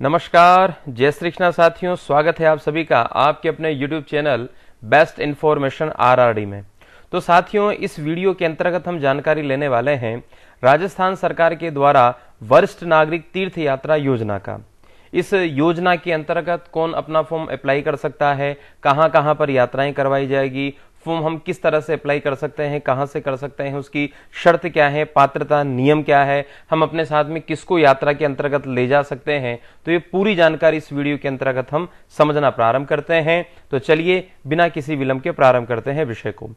नमस्कार, जय श्री कृष्णा साथियों। स्वागत है आप सभी का आपके अपने YouTube channel best information RRD में। तो साथियों, इस वीडियो के अंतर्गत हम जानकारी लेने वाले हैं राजस्थान सरकार के द्वारा वरिष्ठ नागरिक तीर्थ यात्रा योजना का। इस योजना के अंतर्गत कौन अपना फॉर्म अप्लाई कर सकता है, कहां कहां पर यात्राएं करवाई जाएगी, फॉर्म हम किस तरह से अप्लाई कर सकते हैं, कहां से कर सकते हैं, उसकी शर्त क्या है, पात्रता नियम क्या है, हम अपने साथ में किसको यात्रा के अंतर्गत ले जा सकते हैं। तो ये पूरी जानकारी इस वीडियो के अंतर्गत हम समझना प्रारंभ करते हैं। तो चलिए बिना किसी विलंब के प्रारंभ करते हैं विषय को।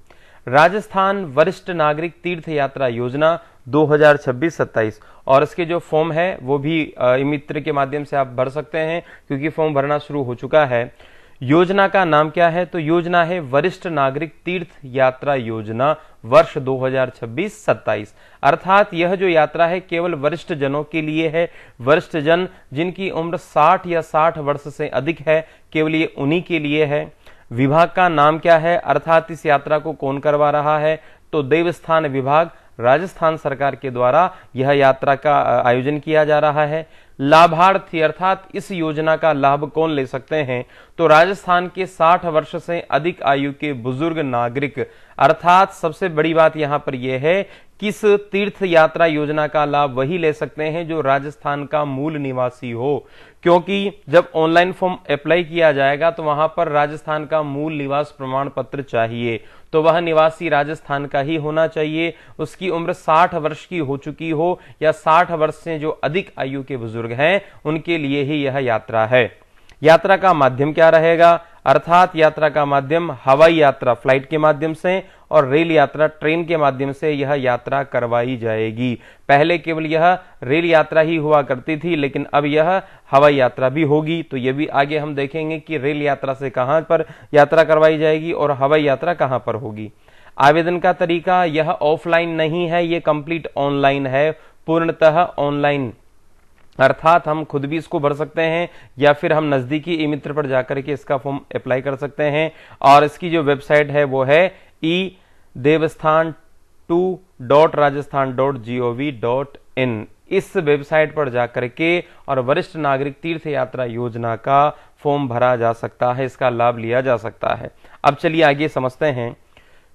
राजस्थान वरिष्ठ नागरिक तीर्थ यात्रा योजना 2026-27 और इसके जो फॉर्म है वो भी ई मित्र के माध्यम से आप भर सकते हैं, क्योंकि फॉर्म भरना शुरू हो चुका है। योजना का नाम क्या है? तो योजना है वरिष्ठ नागरिक तीर्थ यात्रा योजना वर्ष 2026-27। अर्थात यह जो यात्रा है केवल वरिष्ठ जनों के लिए है। वरिष्ठ जन जिनकी उम्र 60 या 60 वर्ष से अधिक है, केवल ये उन्हीं के लिए है। विभाग का नाम क्या है, अर्थात इस यात्रा को कौन करवा रहा है? तो देवस्थान विभाग राजस्थान सरकार के द्वारा यह यात्रा का आयोजन किया जा रहा है। लाभार्थी अर्थात इस योजना का लाभ कौन ले सकते हैं? तो राजस्थान के 60 वर्ष से अधिक आयु के बुजुर्ग नागरिक। अर्थात सबसे बड़ी बात यहां पर यह है कि इस तीर्थ यात्रा योजना का लाभ वही ले सकते हैं जो राजस्थान का मूल निवासी हो, क्योंकि जब ऑनलाइन फॉर्म अप्लाई किया जाएगा तो वहां पर राजस्थान का मूल निवास प्रमाण पत्र चाहिए। तो वह निवासी राजस्थान का ही होना चाहिए, उसकी उम्र 60 वर्ष की हो चुकी हो या 60 वर्ष से जो अधिक आयु के बुजुर्ग हैं उनके लिए ही यह यात्रा है। यात्रा का माध्यम क्या रहेगा? अर्थात यात्रा का माध्यम हवाई यात्रा फ्लाइट के माध्यम से और रेल यात्रा ट्रेन के माध्यम से यह यात्रा करवाई जाएगी। पहले केवल यह रेल यात्रा ही हुआ करती थी, लेकिन अब यह हवाई यात्रा भी होगी। तो यह भी आगे हम देखेंगे कि रेल यात्रा से कहां पर यात्रा करवाई जाएगी और हवाई यात्रा कहां पर होगी। आवेदन का तरीका यह ऑफलाइन नहीं है, यह कंप्लीट ऑनलाइन है, पूर्णतः ऑनलाइन। अर्थात हम खुद भी इसको भर सकते हैं या फिर हम नजदीकी ई मित्र पर जाकर के इसका फॉर्म अप्लाई कर सकते हैं। और इसकी जो वेबसाइट है वो है edevasthan2.rajasthan.gov.in। इस वेबसाइट पर जाकर के और वरिष्ठ नागरिक तीर्थ यात्रा योजना का फॉर्म भरा जा सकता है, इसका लाभ लिया जा सकता है। अब चलिए आगे समझते हैं।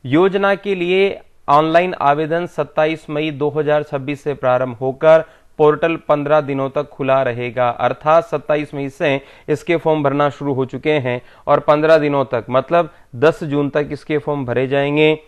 योजना के लिए ऑनलाइन आवेदन 27 मई 2026 से प्रारंभ होकर पोर्टल 15 दिनों तक खुला रहेगा। अर्थात 27 मई से इसके फॉर्म भरना शुरू हो चुके हैं और 15 दिनों तक मतलब 10 जून तक इसके फॉर्म भरे जाएंगे।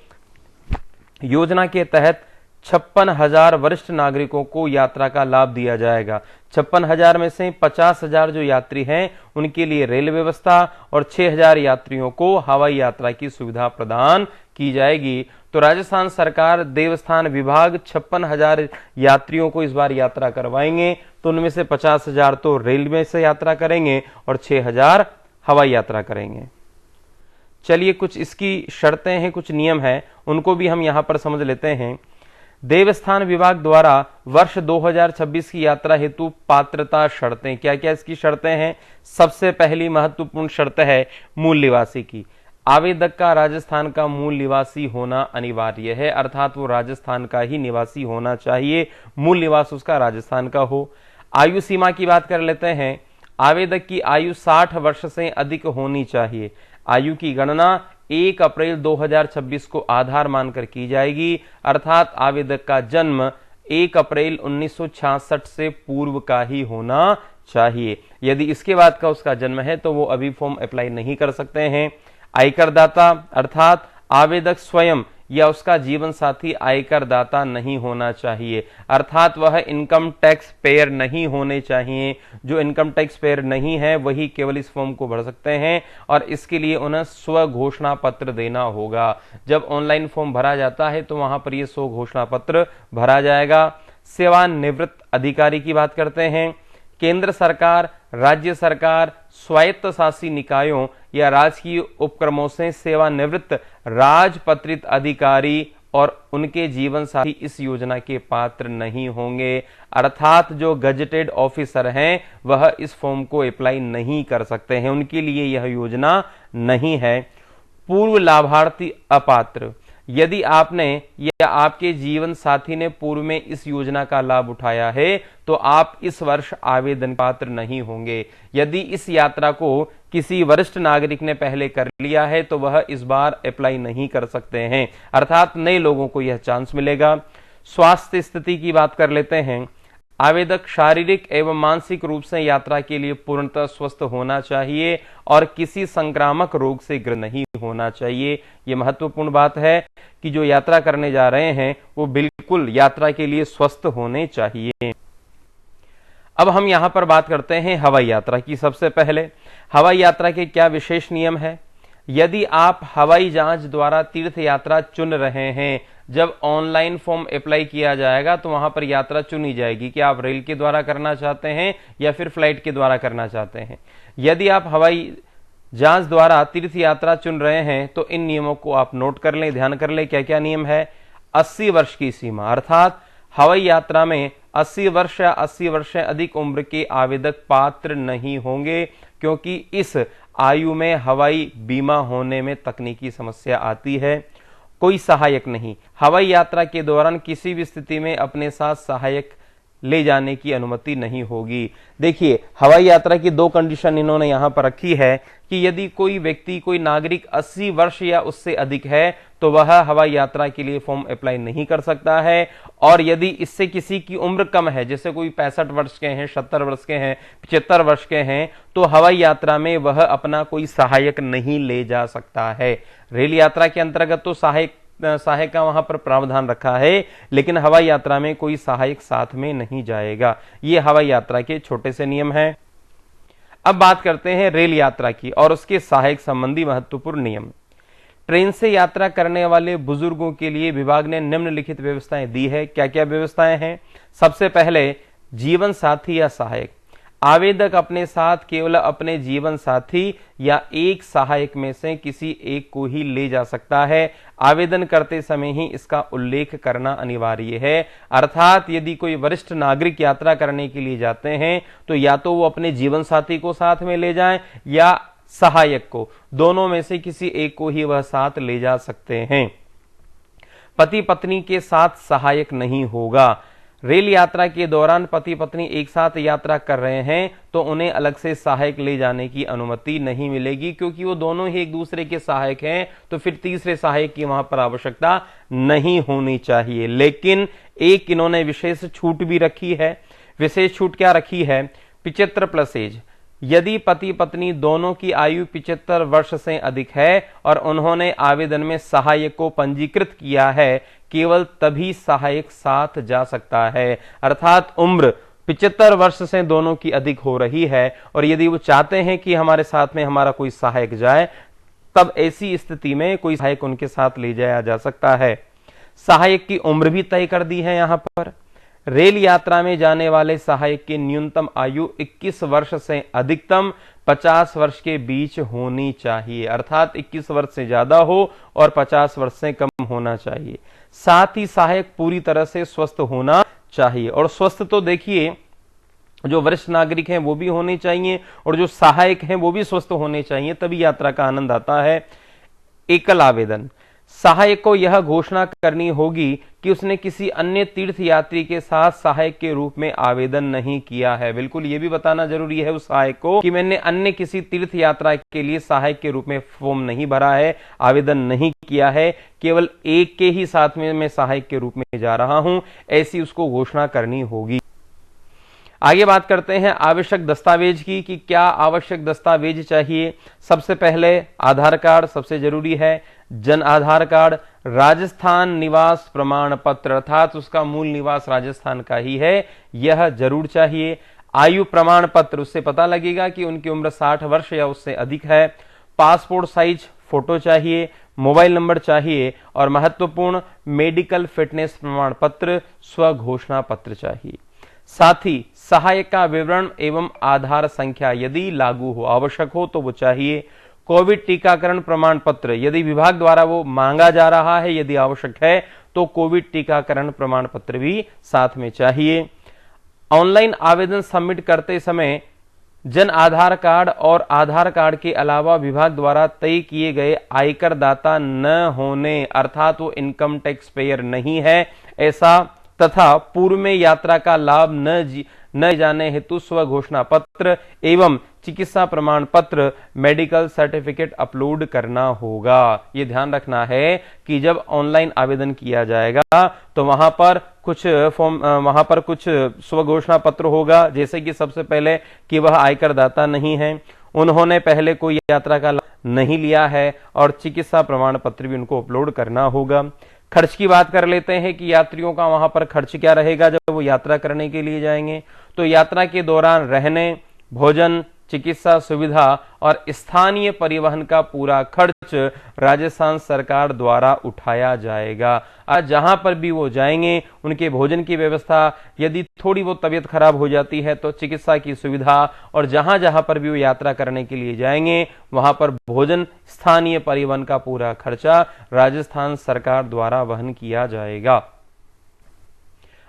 योजना के तहत 56,000 वरिष्ठ नागरिकों को यात्रा का लाभ दिया जाएगा। 56,000 में से 50,000 जो यात्री हैं उनके लिए रेल व्यवस्था और 6,000 यात्रियों को हवाई यात्रा की सुविधा प्रदान की जाएगी। तो राजस्थान सरकार देवस्थान विभाग 56,000 यात्रियों को इस बार यात्रा करवाएंगे। तो उनमें से 50,000 तो रेल में से यात्रा करेंगे और 6,000 हवाई यात्रा करेंगे। चलिए कुछ इसकी शर्तें हैं, कुछ नियम हैं, उनको भी हम यहां पर समझ लेते हैं। देवस्थान विभाग द्वारा वर्ष 2026 की यात्रा हेतु पात्रता शर्तें, क्या क्या इसकी शर्तें हैं? सबसे पहली महत्वपूर्ण शर्त है मूल निवासी की। आवेदक का राजस्थान का मूल निवासी होना अनिवार्य है, अर्थात वो राजस्थान का ही निवासी होना चाहिए, मूल निवास उसका राजस्थान का हो। आयु सीमा की बात कर लेते हैं। आवेदक की आयु 60 वर्ष से अधिक होनी चाहिए। आयु की गणना 1 अप्रैल 2026 को आधार मानकर की जाएगी, अर्थात आवेदक का जन्म 1 अप्रैल 1966 से पूर्व का ही होना चाहिए। यदि इसके बाद का उसका जन्म है तो वो अभी फॉर्म अप्लाई नहीं कर सकते हैं। आयकर दाता अर्थात आवेदक स्वयं या उसका जीवन साथी आयकर दाता नहीं होना चाहिए, अर्थात वह इनकम टैक्स पेयर नहीं होने चाहिए। जो इनकम टैक्स पेयर नहीं है वही केवल इस फॉर्म को भर सकते हैं और इसके लिए उन्हें स्व घोषणा पत्र देना होगा। जब ऑनलाइन फॉर्म भरा जाता है तो वहां पर यह स्व घोषणा पत्र भरा जाएगा। सेवानिवृत्त अधिकारी की बात करते हैं। केंद्र सरकार, राज्य सरकार, स्वायत्त शासी निकायों या राजकीय उपक्रमों से सेवानिवृत्त राजपत्रित अधिकारी और उनके जीवन साथी इस योजना के पात्र नहीं होंगे, अर्थात जो गजेटेड ऑफिसर हैं वह इस फॉर्म को अप्लाई नहीं कर सकते हैं, उनके लिए यह योजना नहीं है। पूर्व लाभार्थी अपात्र, यदि आपने या आपके जीवन साथी ने पूर्व में इस योजना का लाभ उठाया है तो आप इस वर्ष आवेदन पात्र नहीं होंगे। यदि इस यात्रा को किसी वरिष्ठ नागरिक ने पहले कर लिया है तो वह इस बार अप्लाई नहीं कर सकते हैं, अर्थात नए लोगों को यह चांस मिलेगा। स्वास्थ्य स्थिति की बात कर लेते हैं। आवेदक शारीरिक एवं मानसिक रूप से यात्रा के लिए पूर्णतः स्वस्थ होना चाहिए और किसी संक्रामक रोग से ग्रस्त नहीं होना चाहिए। यह महत्वपूर्ण बात है कि जो यात्रा करने जा रहे हैं वो बिल्कुल यात्रा के लिए स्वस्थ होने चाहिए। अब हम यहां पर बात करते हैं हवाई यात्रा की। सबसे पहले हवाई यात्रा के क्या विशेष नियम है। यदि आप हवाई जहाज द्वारा तीर्थ यात्रा चुन रहे हैं, जब ऑनलाइन फॉर्म अप्लाई किया जाएगा तो वहां पर यात्रा चुनी जाएगी कि आप रेल के द्वारा करना चाहते हैं या फिर फ्लाइट के द्वारा करना चाहते हैं। यदि आप हवाई जहाज द्वारा तीर्थ यात्रा चुन रहे हैं तो इन नियमों को आप नोट कर लें, ध्यान कर लें। क्या क्या नियम है। 80 वर्ष की सीमा, अर्थात हवाई यात्रा में 80 वर्ष या 80 वर्ष से अधिक उम्र के आवेदक पात्र नहीं होंगे, क्योंकि इस आयु में हवाई बीमा होने में तकनीकी समस्या आती है। कोई सहायक नहीं। हवाई यात्रा के दौरान किसी भी स्थिति में अपने साथ सहायक ले जाने की अनुमति नहीं होगी। देखिए, हवाई यात्रा की 2 कंडीशन इन्होंने यहां पर रखी है कि यदि कोई व्यक्ति, कोई नागरिक 80 वर्ष या उससे अधिक है तो वह हवाई यात्रा के लिए फॉर्म अप्लाई नहीं कर सकता है, और यदि इससे किसी की उम्र कम है, जैसे कोई 65 वर्ष के हैं, 70 वर्ष के हैं, 75 वर्ष के हैं, तो हवाई यात्रा में वह अपना कोई सहायक नहीं ले जा सकता है। रेल यात्रा के अंतर्गत तो सहायक का वहां पर प्रावधान रखा है, लेकिन हवाई यात्रा में कोई सहायक साथ में नहीं जाएगा। ये हवाई यात्रा के छोटे से नियम हैं। अब बात करते हैं रेल यात्रा की और उसके सहायक संबंधी महत्वपूर्ण नियम। ट्रेन से यात्रा करने वाले बुजुर्गों के लिए विभाग ने निम्नलिखित व्यवस्थाएं दी है। क्या क्या व्यवस्थाएं हैं। सबसे पहले जीवन साथी या सहायक। आवेदक अपने साथ केवल अपने जीवन साथी या एक सहायक में से किसी एक को ही ले जा सकता है। आवेदन करते समय ही इसका उल्लेख करना अनिवार्य है, अर्थात यदि कोई वरिष्ठ नागरिक यात्रा करने के लिए जाते हैं तो या तो वो अपने जीवन साथी को साथ में ले जाएं या सहायक को, दोनों में से किसी एक को ही वह साथ ले जा सकते हैं। पति पत्नी के साथ सहायक नहीं होगा। रेल यात्रा के दौरान पति पत्नी एक साथ यात्रा कर रहे हैं तो उन्हें अलग से सहायक ले जाने की अनुमति नहीं मिलेगी, क्योंकि वो दोनों ही एक दूसरे के सहायक हैं, तो फिर तीसरे सहायक की वहां पर आवश्यकता नहीं होनी चाहिए। लेकिन एक इन्होंने विशेष छूट भी रखी है। विशेष छूट क्या रखी है। 75+ एज। यदि पति पत्नी दोनों की आयु 75 वर्ष से अधिक है और उन्होंने आवेदन में सहायक को पंजीकृत किया है, केवल तभी सहायक साथ जा सकता है। अर्थात उम्र 75 वर्ष से दोनों की अधिक हो रही है और यदि वो चाहते हैं कि हमारे साथ में हमारा कोई सहायक जाए, तब ऐसी स्थिति में कोई सहायक उनके साथ ले जाया जा सकता है। सहायक की उम्र भी तय कर दी है यहां पर। रेल यात्रा में जाने वाले सहायक की न्यूनतम आयु 21 वर्ष से अधिकतम 50 वर्ष के बीच होनी चाहिए, अर्थात 21 वर्ष से ज्यादा हो और 50 वर्ष से कम होना चाहिए। साथ ही सहायक पूरी तरह से स्वस्थ होना चाहिए, और स्वस्थ तो देखिए जो वरिष्ठ नागरिक हैं वो भी होने चाहिए और जो सहायक हैं वो भी स्वस्थ होने चाहिए, तभी यात्रा का आनंद आता है। एकल आवेदन। सहायक को यह घोषणा करनी होगी कि उसने किसी अन्य तीर्थ यात्री के साथ सहायक के रूप में आवेदन नहीं किया है। बिल्कुल ये भी बताना जरूरी है उस सहायक को कि मैंने अन्य किसी तीर्थ यात्रा के लिए सहायक के रूप में फॉर्म नहीं भरा है, आवेदन नहीं किया है, केवल एक के ही साथ में मैं सहायक के रूप में जा रहा हूं, ऐसी उसको घोषणा करनी होगी। आगे बात करते हैं आवश्यक दस्तावेज की कि क्या आवश्यक दस्तावेज चाहिए। सबसे पहले आधार कार्ड सबसे जरूरी है। जन आधार कार्ड, राजस्थान निवास प्रमाण पत्र, अर्थात उसका मूल निवास राजस्थान का ही है, यह जरूर चाहिए। आयु प्रमाण पत्र, उससे पता लगेगा कि उनकी उम्र 60 वर्ष या उससे अधिक है। पासपोर्ट साइज फोटो चाहिए। मोबाइल नंबर चाहिए और महत्वपूर्ण मेडिकल फिटनेस प्रमाण पत्र, स्वघोषणा पत्र चाहिए। साथ ही सहायक का विवरण एवं आधार संख्या यदि लागू हो, आवश्यक हो तो वो चाहिए। कोविड टीकाकरण प्रमाण पत्र, यदि विभाग द्वारा वो मांगा जा रहा है, यदि आवश्यक है तो कोविड टीकाकरण प्रमाण पत्र भी साथ में चाहिए। ऑनलाइन आवेदन सबमिट करते समय जन आधार कार्ड और आधार कार्ड के अलावा विभाग द्वारा तय किए गए आयकर दाता न होने अर्थात वो इनकम टैक्स पेयर नहीं है ऐसा तथा पूर्व में यात्रा का लाभ न जाने हेतु स्व घोषणा पत्र एवं चिकित्सा प्रमाण पत्र मेडिकल सर्टिफिकेट अपलोड करना होगा। ये ध्यान रखना है कि जब ऑनलाइन आवेदन किया जाएगा तो वहां पर कुछ स्व घोषणा पत्र होगा, जैसे कि सबसे पहले कि वह आयकर दाता नहीं है, उन्होंने पहले कोई यात्रा का लाभ नहीं लिया है और चिकित्सा प्रमाण पत्र भी उनको अपलोड करना होगा। खर्च की बात कर लेते हैं कि यात्रियों का वहां पर खर्च क्या रहेगा जब वो यात्रा करने के लिए जाएंगे। तो यात्रा के दौरान रहने, भोजन, चिकित्सा सुविधा और स्थानीय परिवहन का पूरा खर्च राजस्थान सरकार द्वारा उठाया जाएगा। आज जहां पर भी वो जाएंगे उनके भोजन की व्यवस्था, यदि थोड़ी बहुत तबीयत खराब हो जाती है तो चिकित्सा की सुविधा, और जहां जहां पर भी वो यात्रा करने के लिए जाएंगे वहां पर भोजन, स्थानीय परिवहन का पूरा खर्चा राजस्थान सरकार द्वारा वहन किया जाएगा।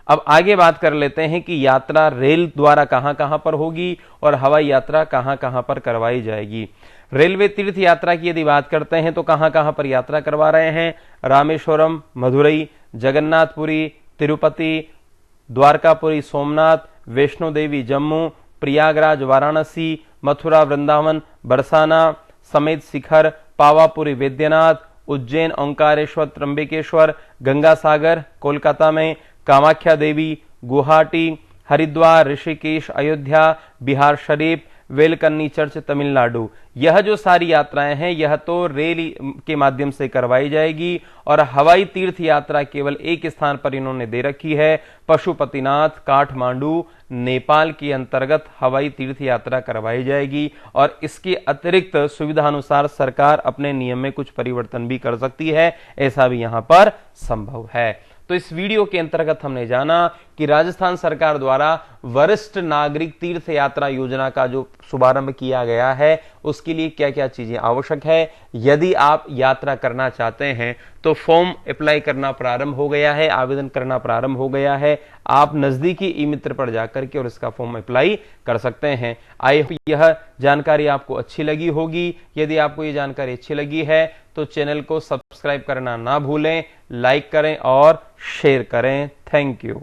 अब आगे बात कर लेते हैं कि यात्रा रेल द्वारा कहां कहां पर होगी और हवाई यात्रा कहां कहां पर करवाई जाएगी। रेलवे तीर्थ यात्रा की यदि बात करते हैं तो कहां कहां पर यात्रा करवा रहे हैं? रामेश्वरम, मदुरई, जगन्नाथपुरी, तिरुपति, द्वारकापुरी, सोमनाथ, वैष्णो देवी जम्मू, प्रयागराज वाराणसी, मथुरा वृंदावन बरसाना समेत शिखर, पावापुरी वैद्यनाथ, उज्जैन ओंकारेश्वर त्र्यंबकेश्वर, गंगा सागर कोलकाता में, कामाख्या देवी, गुवाहाटी, हरिद्वार, ऋषिकेश, अयोध्या, बिहार शरीफ, वेलकन्नी चर्च तमिलनाडु। यह जो सारी यात्राएं हैं यह तो रेल के माध्यम से करवाई जाएगी और हवाई तीर्थ यात्रा केवल एक स्थान पर इन्होंने दे रखी है, पशुपतिनाथ काठमांडू नेपाल के अंतर्गत हवाई तीर्थ यात्रा करवाई जाएगी और इसके अतिरिक्त सुविधा अनुसार सरकार अपने नियम में कुछ परिवर्तन भी कर सकती है, ऐसा भी यहां पर संभव है। तो इस वीडियो के अंतर्गत हमने जाना कि राजस्थान सरकार द्वारा वरिष्ठ नागरिक तीर्थ यात्रा योजना का जो शुभारंभ किया गया है उसके लिए क्या क्या चीजें आवश्यक है। यदि आप यात्रा करना चाहते हैं तो फॉर्म अप्लाई करना प्रारंभ हो गया है, आवेदन करना प्रारंभ हो गया है। आप नजदीकी ई मित्र पर जाकर के और इसका फॉर्म अप्लाई कर सकते हैं। आई होप यह जानकारी आपको अच्छी लगी होगी। यदि आपको ये जानकारी अच्छी लगी है तो चैनल को सब्सक्राइब करना ना भूलें, लाइक करें और शेयर करें। Thank you.